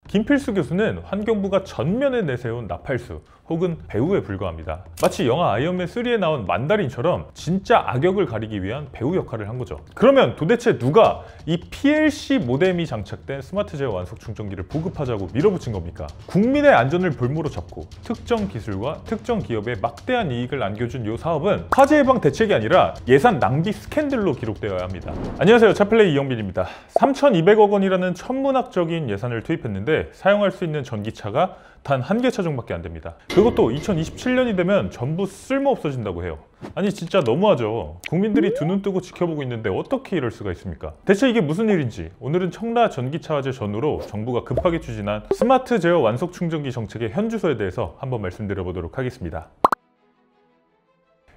김필수 교수는 환경부가 전면에 내세운 나팔수 혹은 배우에 불과합니다. 마치 영화 아이언맨 3에 나온 만다린처럼 진짜 악역을 가리기 위한 배우 역할을 한 거죠. 그러면 도대체 누가 이 PLC 모뎀이 장착된 스마트 제어 완속 충전기를 보급하자고 밀어붙인 겁니까? 국민의 안전을 볼모로 잡고 특정 기술과 특정 기업에 막대한 이익을 안겨준 이 사업은 화재 예방 대책이 아니라 예산 낭비 스캔들로 기록되어야 합니다. 안녕하세요, 차플레이 이영빈입니다. 3,200억 원이라는 천문학적인 예산을 투입했는데 사용할 수 있는 전기차가 단 1개 차종밖에 안 됩니다. 그것도 2027년이 되면 전부 쓸모 없어진다고 해요. 아니 진짜 너무하죠. 국민들이 두 눈 뜨고 지켜보고 있는데 어떻게 이럴 수가 있습니까? 대체 이게 무슨 일인지 오늘은 청라 전기차 화재 전후로 정부가 급하게 추진한 스마트 제어 완속 충전기 정책의 현주소에 대해서 한번 말씀드려보도록 하겠습니다.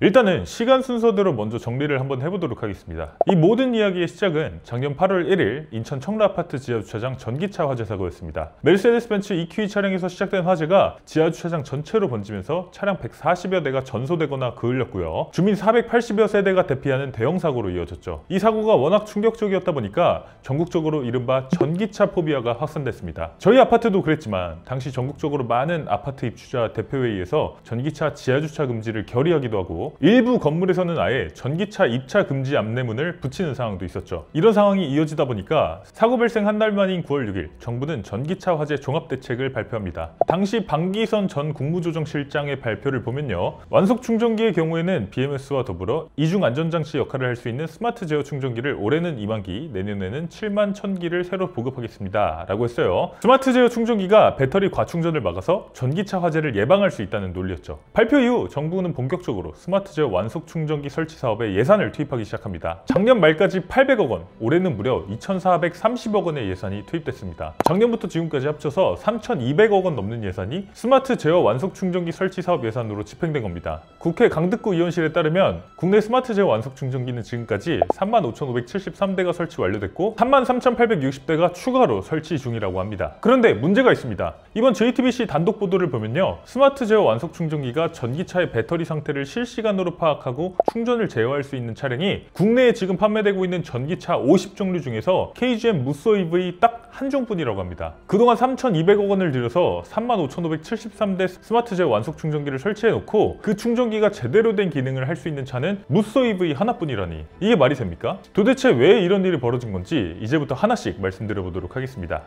일단은 시간 순서대로 먼저 정리를 한번 해보도록 하겠습니다. 이 모든 이야기의 시작은 작년 8월 1일 인천 청라 아파트 지하주차장 전기차 화재 사고였습니다. 메르세데스 벤츠 EQE 차량에서 시작된 화재가 지하주차장 전체로 번지면서 차량 140여 대가 전소되거나 그을렸고요. 주민 480여 세대가 대피하는 대형 사고로 이어졌죠. 이 사고가 워낙 충격적이었다 보니까 전국적으로 이른바 전기차 포비아가 확산됐습니다. 저희 아파트도 그랬지만 당시 전국적으로 많은 아파트 입주자 대표회의에서 전기차 지하주차 금지를 결의하기도 하고 일부 건물에서는 아예 전기차 입차 금지 안내문을 붙이는 상황도 있었죠. 이런 상황이 이어지다 보니까 사고 발생 한 달 만인 9월 6일 정부는 전기차 화재 종합대책을 발표합니다. 당시 방기선 전 국무조정실장의 발표를 보면요, 완속 충전기의 경우에는 BMS와 더불어 이중 안전장치 역할을 할 수 있는 스마트 제어 충전기를 올해는 2만 기, 내년에는 7만 1000기를 새로 보급하겠습니다 라고 했어요. 스마트 제어 충전기가 배터리 과충전을 막아서 전기차 화재를 예방할 수 있다는 논리였죠. 발표 이후 정부는 본격적으로 스마트 제어 완속 충전기 설치 사업에 예산을 투입하기 시작합니다. 작년 말까지 800억 원, 올해는 무려 2,430억 원의 예산이 투입됐습니다. 작년부터 지금까지 합쳐서 3,200억 원 넘는 예산이 스마트 제어 완속 충전기 설치 사업 예산으로 집행된 겁니다. 국회 강득구 의원실에 따르면 국내 스마트 제어 완속 충전기는 지금까지 35,573대가 설치 완료됐고 33,860대가 추가로 설치 중이라고 합니다. 그런데 문제가 있습니다. 이번 JTBC 단독 보도를 보면요, 스마트 제어 완속 충전기가 전기차의 배터리 상태를 실시간으로 파악하고 충전을 제어할 수 있는 차량이 국내에 지금 판매되고 있는 전기차 50종류 중에서 KGM 무쏘 EV 딱 한 종뿐이라고 합니다. 그동안 3,200억 원을 들여서 35,573대 스마트 제어 완속 충전기를 설치해놓고 그 충전기가 제대로 된 기능을 할 수 있는 차는 무쏘 EV 하나뿐이라니, 이게 말이 됩니까? 도대체 왜 이런 일이 벌어진 건지 이제부터 하나씩 말씀드려보도록 하겠습니다.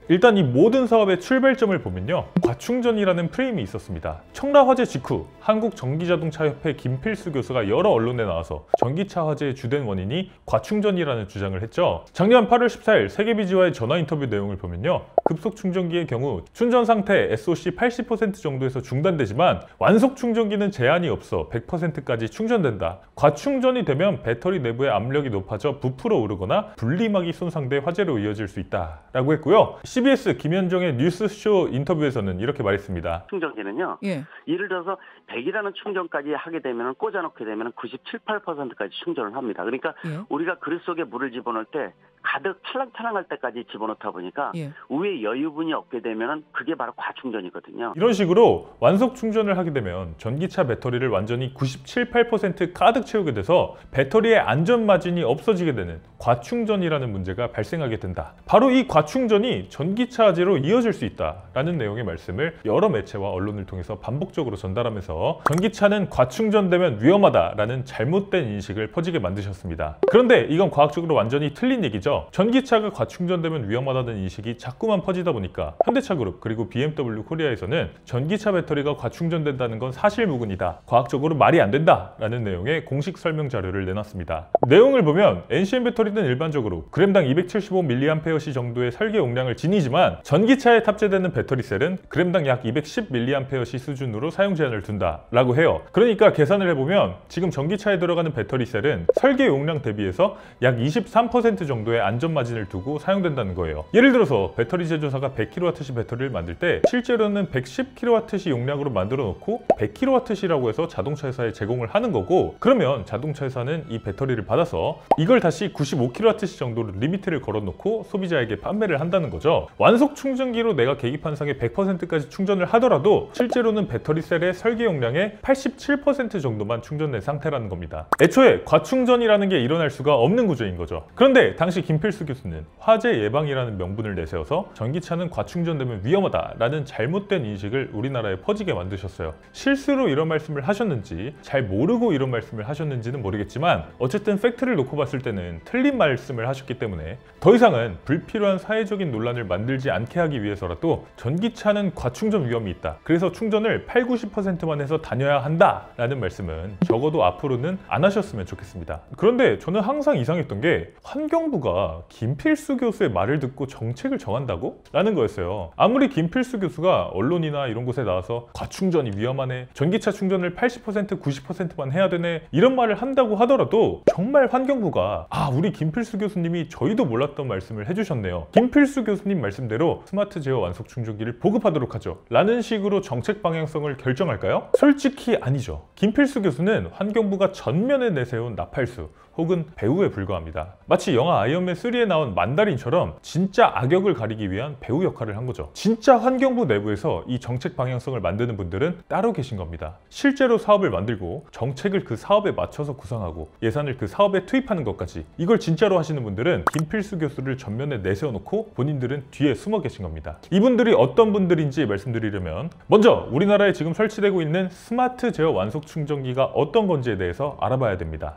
일단 이 모든 사업의 출발점을 보면요, 과충전이라는 프레임이 있었습니다. 청라 화재 직후 한국전기자동차협회 김필수 교수가 여러 언론에 나와서 전기차 화재의 주된 원인이 과충전이라는 주장을 했죠. 작년 8월 14일 세계비지와의 전화 인터뷰 내용을 보면요, 급속 충전기의 경우 충전 상태 SOC 80% 정도에서 중단되지만 완속 충전기는 제한이 없어 100%까지 충전된다. 과충전이 되면 배터리 내부의 압력이 높아져 부풀어 오르거나 분리막이 손상돼 화재로 이어질 수 있다 라고 했고요. CBS 김현정의 뉴스쇼 인터뷰에서는 이렇게 말했습니다. 충전기는요, 예를 들어서 100이라는 충전까지 하게 되면, 꽂아놓게 되면 97, 8%까지 충전을 합니다. 그러니까 우리가 그릇 속에 물을 집어넣을 때 가득 찰랑찰랑할 때까지 집어넣다 보니까 위에 여유분이 없게 되면 그게 바로 과충전이거든요. 이런 식으로 완속 충전을 하게 되면 전기차 배터리를 완전히 97, 8% 가득 채우게 돼서 배터리의 안전 마진이 없어지게 되는 과충전이라는 문제가 발생하게 된다. 바로 이 과충전이 전기차 화재로 이어질 수 있다라는 내용의 말씀을 여러 매체와 언론을 통해서 반복적으로 전달하면서 전기차는 과충전되면 위험하다라는 잘못된 인식을 퍼지게 만드셨습니다. 그런데 이건 과학적으로 완전히 틀린 얘기죠. 전기차가 과충전되면 위험하다는 인식이 자꾸만 퍼지다 보니까 현대차그룹 그리고 BMW 코리아에서는 전기차 배터리가 과충전된다는 건 사실무근이다, 과학적으로 말이 안 된다라는 내용의 공식 설명 자료를 내놨습니다. 내용을 보면 NCM 배터리는 일반적으로 그램당 275mAh 정도의 설계 용량을 지니지만 전기차에 탑재되는 배터리셀은 그램당 약 210mAh 수준으로 사용 제한을 둔다라고 해요. 그러니까 계산을 해보면 지금 전기차에 들어가는 배터리셀은 설계 용량 대비해서 약 23% 정도의 안전 마진을 두고 사용된다는 거예요. 예를 들어서 배터리 제조사가 100kWh 배터리를 만들 때 실제로는 110kWh 용량으로 만들어 놓고 100kWh라고 해서 자동차 회사에 제공을 하는 거고, 그러면 자동차 회사는 이 배터리를 받아서 이걸 다시 95kWh 정도로 리미트를 걸어놓고 소비자에게 판매를 한다는 거죠. 완속 충전기로 내가 계기판상에 100%까지 충전을 하더라도 실제로는 배터리 셀의 설계 용량의 87% 정도만 충전된 상태라는 겁니다. 애초에 과충전이라는 게 일어날 수가 없는 구조인 거죠. 그런데 당시 김필수 교수는 화재 예방이라는 명분을 내세워서 전기차는 과충전되면 위험하다라는 잘못된 인식을 우리나라에 퍼지게 만드셨어요. 실수로 이런 말씀을 하셨는지 잘 모르고 이런 말씀을 하셨는지는 모르겠지만 어쨌든 팩트를 놓고 봤을 때는 틀린 말씀을 하셨기 때문에 더 이상은 불필요한 사회적인 논란을 만들지 않게 하기 위해서라도 전기차는 과충전 위험이 있다. 그래서 충전을 80~90%만 해서 다녀야 한다라는 말씀은 적어도 앞으로는 안 하셨으면 좋겠습니다. 그런데 저는 항상 이상했던 게 환경부가 김필수 교수의 말을 듣고 정책을 정한다고? 라는 거였어요. 아무리 김필수 교수가 언론이나 이런 곳에 나와서 과충전이 위험하네, 전기차 충전을 80%, 90%만 해야 되네 이런 말을 한다고 하더라도 정말 환경부가 우리 김필수 교수님이 저희도 몰랐던 말씀을 해주셨네요. 김필수 교수님 말씀대로 스마트 제어 완속 충전기를 보급하도록 하죠 라는 식으로 정책 방향성을 결정할까요? 솔직히 아니죠. 김필수 교수는 환경부가 전면에 내세운 나팔수 혹은 배우에 불과합니다. 마치 영화 아이언맨 3에 나온 만다린처럼 진짜 악역을 가리기 위한 배우 역할을 한 거죠. 진짜 환경부 내부에서 이 정책 방향성을 만드는 분들은 따로 계신 겁니다. 실제로 사업을 만들고 정책을 그 사업에 맞춰서 구상하고 예산을 그 사업에 투입하는 것까지 이걸 진짜로 하시는 분들은 김필수 교수를 전면에 내세워놓고 본인들은 뒤에 숨어 계신 겁니다. 이분들이 어떤 분들인지 말씀드리려면 먼저 우리나라에 지금 설치되고 있는 스마트 제어 완속 충전기가 어떤 건지에 대해서 알아봐야 됩니다.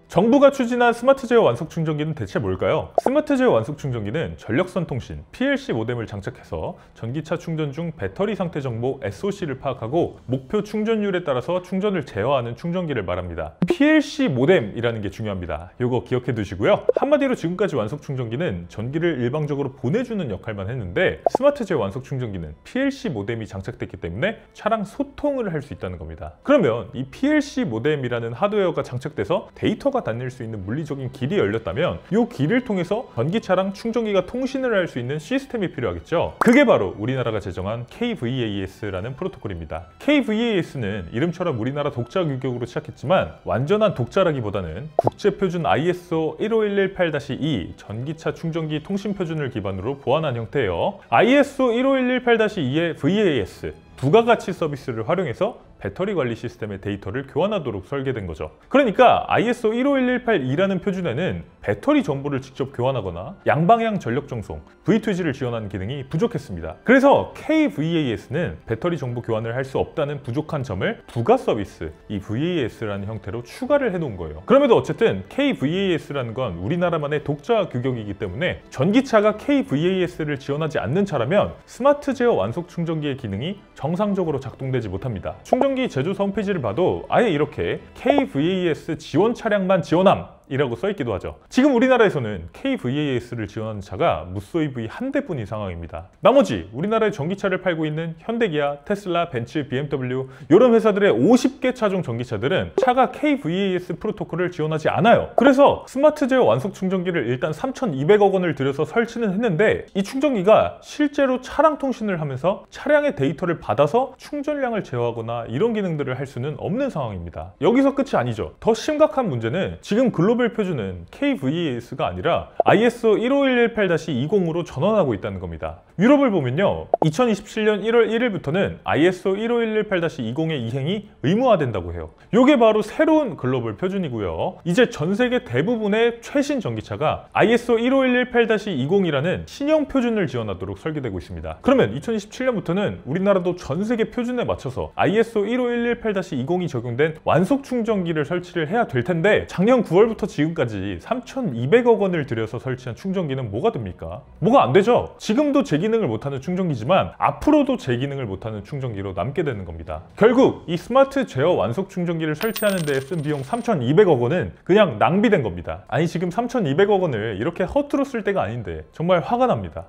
정부가 추진한 스마트 제어 완속 충전기는 대체 뭘까요? 스마트 제어 완속 충전기는 전력선 통신 PLC 모뎀을 장착해서 전기차 충전 중 배터리 상태 정보 SOC를 파악하고 목표 충전율에 따라서 충전을 제어하는 충전기를 말합니다. PLC 모뎀이라는 게 중요합니다. 이거 기억해 두시고요. 한마디로 지금까지 완속 충전기는 전기를 일방적으로 보내주는 역할만 했는데 스마트 제어 완속 충전기는 PLC 모뎀이 장착됐기 때문에 차량 소통을 할 수 있다는 겁니다. 그러면 이 PLC 모뎀이라는 하드웨어가 장착돼서 데이터가 다닐 수 있는 물리적인 길이 열렸다면 이 길을 통해서 전기차랑 충전기가 통신을 할 수 있는 시스템이 필요하겠죠. 그게 바로 우리나라가 제정한 KVAS라는 프로토콜입니다. KVAS는 이름처럼 우리나라 독자 규격으로 시작했지만 완전한 독자라기보다는 국제표준 ISO 15118-2 전기차 충전기 통신 표준을 기반으로 보완한 형태예요. ISO 15118-2의 VAS 부가가치 서비스를 활용해서 배터리 관리 시스템의 데이터를 교환하도록 설계된 거죠. 그러니까 ISO 15118-2라는 표준에는 배터리 정보를 직접 교환하거나 양방향 전력 정송 V2G를 지원하는 기능이 부족했습니다. 그래서 KVAS는 배터리 정보 교환을 할 수 없다는 부족한 점을 부가 서비스, 이 VAS라는 형태로 추가를 해놓은 거예요. 그럼에도 어쨌든 KVAS라는 건 우리나라만의 독자 규격이기 때문에 전기차가 KVAS를 지원하지 않는 차라면 스마트 제어 완속 충전기의 기능이 정상적으로 작동되지 못합니다. 충전기 제조사 홈페이지를 봐도 아예 이렇게 KVAS 지원 차량만 지원함 이라고 써있기도 하죠. 지금 우리나라에서는 KVAS를 지원하는 차가 무쏘 EV 한 대뿐인 상황입니다. 나머지 우리나라에 전기차를 팔고 있는 현대기아, 테슬라, 벤츠, BMW 이런 회사들의 50개 차종 전기차들은 차가 KVAS 프로토콜을 지원하지 않아요. 그래서 스마트 제어 완속 충전기를 일단 3,200억 원을 들여서 설치는 했는데 이 충전기가 실제로 차량 통신을 하면서 차량의 데이터를 받아서 충전량을 제어하거나 이런 기능들을 할 수는 없는 상황입니다. 여기서 끝이 아니죠. 더 심각한 문제는 지금 글로벌 표준은 KVAS가 아니라 ISO 15118-20으로 전환하고 있다는 겁니다. 유럽을 보면요, 2027년 1월 1일부터는 ISO 15118-20의 이행이 의무화된다고 해요. 이게 바로 새로운 글로벌 표준이고요. 이제 전 세계 대부분의 최신 전기차가 ISO 15118-20이라는 신형 표준을 지원하도록 설계되고 있습니다. 그러면 2027년부터는 우리나라도 전 세계 표준에 맞춰서 ISO 15118-20이 적용된 완속 충전기를 설치를 해야 될 텐데 작년 9월부터 지금까지 3,200억 원을 들여서 설치한 충전기는 뭐가 됩니까? 뭐가 안 되죠? 지금도 제 기능을 못하는 충전기지만 앞으로도 제 기능을 못하는 충전기로 남게 되는 겁니다. 결국 이 스마트 제어 완속 충전기를 설치하는 데에 쓴 비용 3,200억 원은 그냥 낭비된 겁니다. 아니 지금 3,200억 원을 이렇게 허투루 쓸 때가 아닌데 정말 화가 납니다.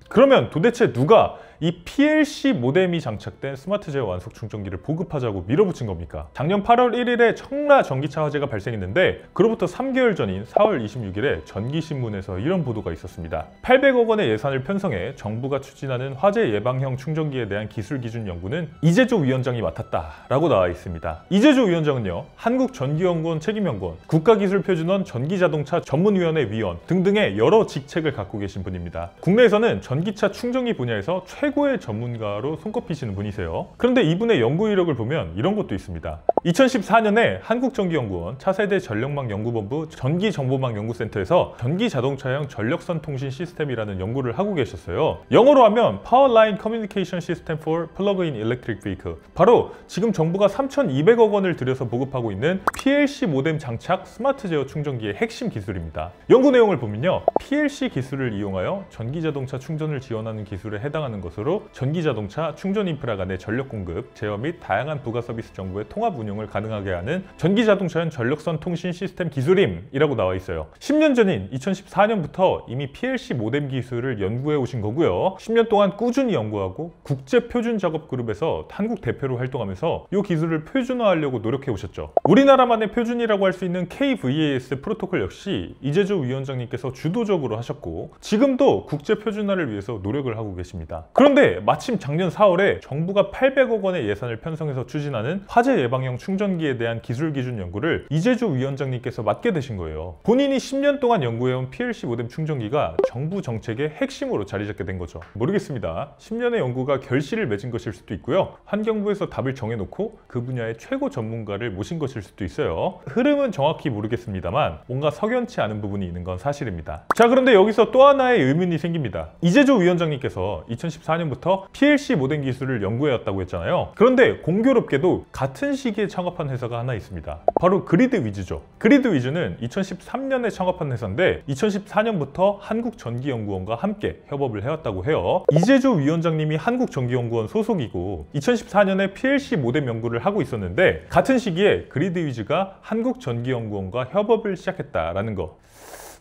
그러면 도대체 누가 이 PLC 모뎀이 장착된 스마트 제어 완속 충전기를 보급하자고 밀어붙인 겁니까? 작년 8월 1일에 청라 전기차 화재가 발생했는데 그로부터 3개월 전인 4월 26일에 전기신문에서 이런 보도가 있었습니다. 800억 원의 예산을 편성해 정부가 추진하는 화재 예방형 충전기에 대한 기술 기준 연구는 이재조 위원장이 맡았다라고 나와 있습니다. 이재조 위원장은요, 한국전기연구원 책임연구원, 국가기술표준원 전기자동차 전문위원회 위원 등등의 여러 직책을 갖고 계신 분입니다. 국내에서는 전기차 충전기 분야에서 최고 최고의 전문가로 손꼽히시는 분이세요. 그런데 이분의 연구 이력을 보면 이런 것도 있습니다. 2014년에 한국전기연구원 차세대 전력망연구본부 전기정보망연구센터에서 전기자동차용 전력선 통신 시스템이라는 연구를 하고 계셨어요. 영어로 하면 Power Line Communication System for Plug-in Electric Vehicle. 바로 지금 정부가 3,200억 원을 들여서 보급하고 있는 PLC 모뎀 장착 스마트 제어 충전기의 핵심 기술입니다. 연구 내용을 보면요, PLC 기술을 이용하여 전기자동차 충전을 지원하는 기술에 해당하는 것으로 전기자동차 충전 인프라 간의 전력 공급, 제어 및 다양한 부가 서비스 정보의 통합 운용을 가능하게 하는 전기자동차용 전력선 통신 시스템 기술임이라고 나와 있어요. 10년 전인 2014년부터 이미 PLC 모뎀 기술을 연구해 오신 거고요. 10년 동안 꾸준히 연구하고 국제 표준 작업 그룹에서 한국 대표로 활동하면서 이 기술을 표준화하려고 노력해 오셨죠. 우리나라만의 표준이라고 할 수 있는 KVAS 프로토콜 역시 이재조 위원장님께서 주도적으로 하셨고 지금도 국제 표준화를 위해서 노력을 하고 계십니다. 그런데 마침 작년 4월에 정부가 800억 원의 예산을 편성해서 추진하는 화재 예방형 충전기에 대한 기술 기준 연구를 이재조 위원장님께서 맡게 되신 거예요. 본인이 10년 동안 연구해온 PLC 모뎀 충전기가 정부 정책의 핵심으로 자리 잡게 된 거죠. 모르겠습니다. 10년의 연구가 결실을 맺은 것일 수도 있고요. 환경부에서 답을 정해놓고 그 분야의 최고 전문가를 모신 것일 수도 있어요. 흐름은 정확히 모르겠습니다만 뭔가 석연치 않은 부분이 있는 건 사실입니다. 자, 그런데 여기서 또 하나의 의문이 생깁니다. 이재조 위원장님께서 2014년부터 PLC 모뎀 기술을 연구해왔다고 했잖아요. 그런데 공교롭게도 같은 시기에 창업한 회사가 하나 있습니다. 바로 그리드위즈죠. 그리드위즈는 2013년에 창업한 회사인데 2014년부터 한국전기연구원과 함께 협업을 해왔다고 해요. 이재조 위원장님이 한국전기연구원 소속이고 2014년에 PLC 모뎀 연구를 하고 있었는데 같은 시기에 그리드위즈가 한국전기연구원과 협업을 시작했다라는 거.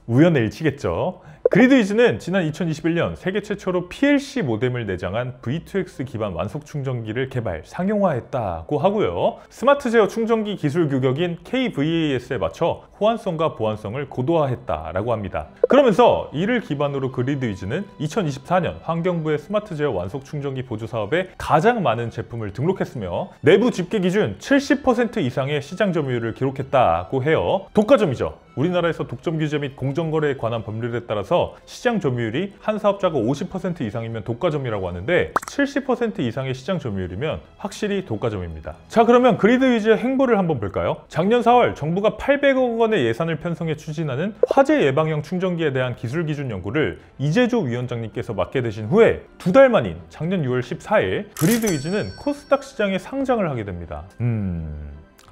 우연의 일치겠죠. 그리드위즈는 지난 2021년 세계 최초로 PLC 모뎀을 내장한 V2X 기반 완속 충전기를 개발, 상용화했다고 하고요. 스마트 제어 충전기 기술 규격인 KVAS에 맞춰 호환성과 보안성을 고도화했다라고 합니다. 그러면서 이를 기반으로 그리드위즈는 2024년 환경부의 스마트 제어 완속 충전기 보조 사업에 가장 많은 제품을 등록했으며 내부 집계 기준 70% 이상의 시장 점유율을 기록했다고 해요. 독과점이죠. 우리나라에서 독점 규제 및 공정거래에 관한 법률에 따라서 시장 점유율이 한 사업자가 50% 이상이면 독과점이라고 하는데 70% 이상의 시장 점유율이면 확실히 독과점입니다. 자, 그러면 그리드위즈의 행보를 한번 볼까요? 작년 4월 정부가 800억 원의 예산을 편성해 추진하는 화재 예방형 충전기에 대한 기술 기준 연구를 이재조 위원장님께서 맡게 되신 후에 두 달 만인 작년 6월 14일 그리드위즈는 코스닥 시장에 상장을 하게 됩니다.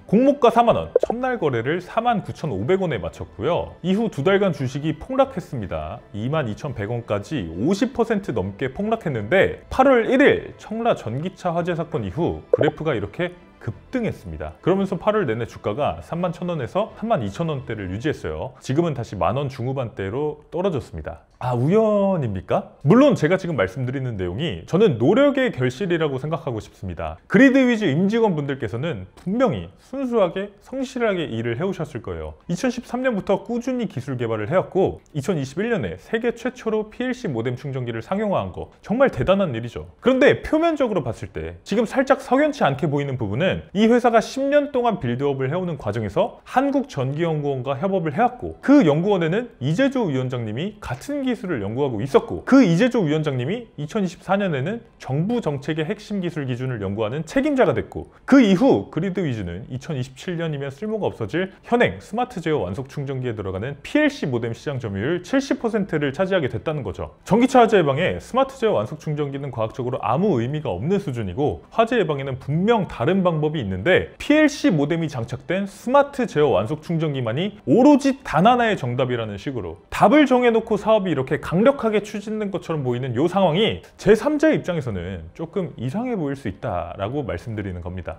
공모가 4만원, 첫날 거래를 49,500원에 마쳤고요. 이후 두 달간 주식이 폭락했습니다. 22,100원까지 50% 넘게 폭락했는데 8월 1일 청라 전기차 화재 사건 이후 그래프가 이렇게 급등했습니다. 그러면서 8월 내내 주가가 31,000원에서 32,000원대를 유지했어요. 지금은 다시 만원 중후반대로 떨어졌습니다. 아, 우연입니까? 물론 제가 지금 말씀드리는 내용이 저는 노력의 결실이라고 생각하고 싶습니다. 그리드위즈 임직원분들께서는 분명히 순수하게 성실하게 일을 해오셨을 거예요. 2013년부터 꾸준히 기술 개발을 해왔고 2021년에 세계 최초로 PLC 모뎀 충전기를 상용화한 거 정말 대단한 일이죠. 그런데 표면적으로 봤을 때 지금 살짝 석연치 않게 보이는 부분은 이 회사가 10년 동안 빌드업을 해오는 과정에서 한국전기연구원과 협업을 해왔고 그 연구원에는 이재조 위원장님이 같은 기술을 연구하고 있었고 그 이재조 위원장님이 2024년에는 정부 정책의 핵심 기술 기준을 연구하는 책임자가 됐고 그 이후 그리드위즈는 2027년이면 쓸모가 없어질 현행 스마트 제어 완속 충전기에 들어가는 PLC 모뎀 시장 점유율 70%를 차지하게 됐다는 거죠. 전기차 화재 예방에 스마트 제어 완속 충전기는 과학적으로 아무 의미가 없는 수준이고 화재 예방에는 분명 다른 방법이 있는데 PLC 모뎀이 장착된 스마트 제어 완속 충전기만이 오로지 단 하나의 정답이라는 식으로 답을 정해놓고 사업이 이렇게 강력하게 추진된 것처럼 보이는 이 상황이 제3자의 입장에서는 조금 이상해 보일 수 있다라고 말씀드리는 겁니다.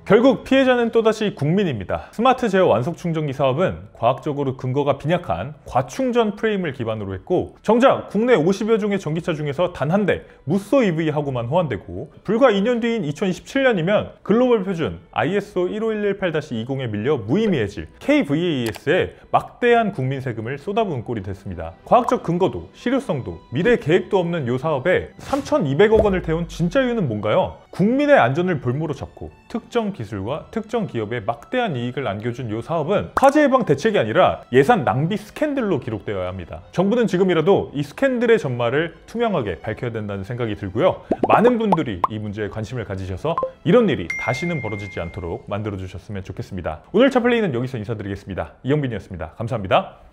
결국 피해자는 또다시 국민입니다. 스마트 제어 완속 충전기 사업은 과학적으로 근거가 빈약한 과충전 프레임을 기반으로 했고 정작 국내 50여 종의 전기차 중에서 단 한 대 무쏘 EV하고만 호환되고 불과 2년 뒤인 2027년이면 글로벌 표준 ISO 15118-20에 밀려 무의미해질 KVAS에 막대한 국민 세금을 쏟아부은 꼴이 됐습니다. 과학적 근거도 실효성도 미래 계획도 없는 이 사업에 3,200억 원을 태운 진짜 이유는 뭔가요? 국민의 안전을 볼모로 잡고 특정 기술과 특정 기업에 막대한 이익을 안겨준 이 사업은 화재 예방 대책이 아니라 예산 낭비 스캔들로 기록되어야 합니다. 정부는 지금이라도 이 스캔들의 전말을 투명하게 밝혀야 된다는 생각이 들고요. 많은 분들이 이 문제에 관심을 가지셔서 이런 일이 다시는 벌어지지 않도록 만들어주셨으면 좋겠습니다. 오늘 차플레이는 여기서 인사드리겠습니다. 이영빈이었습니다. 감사합니다.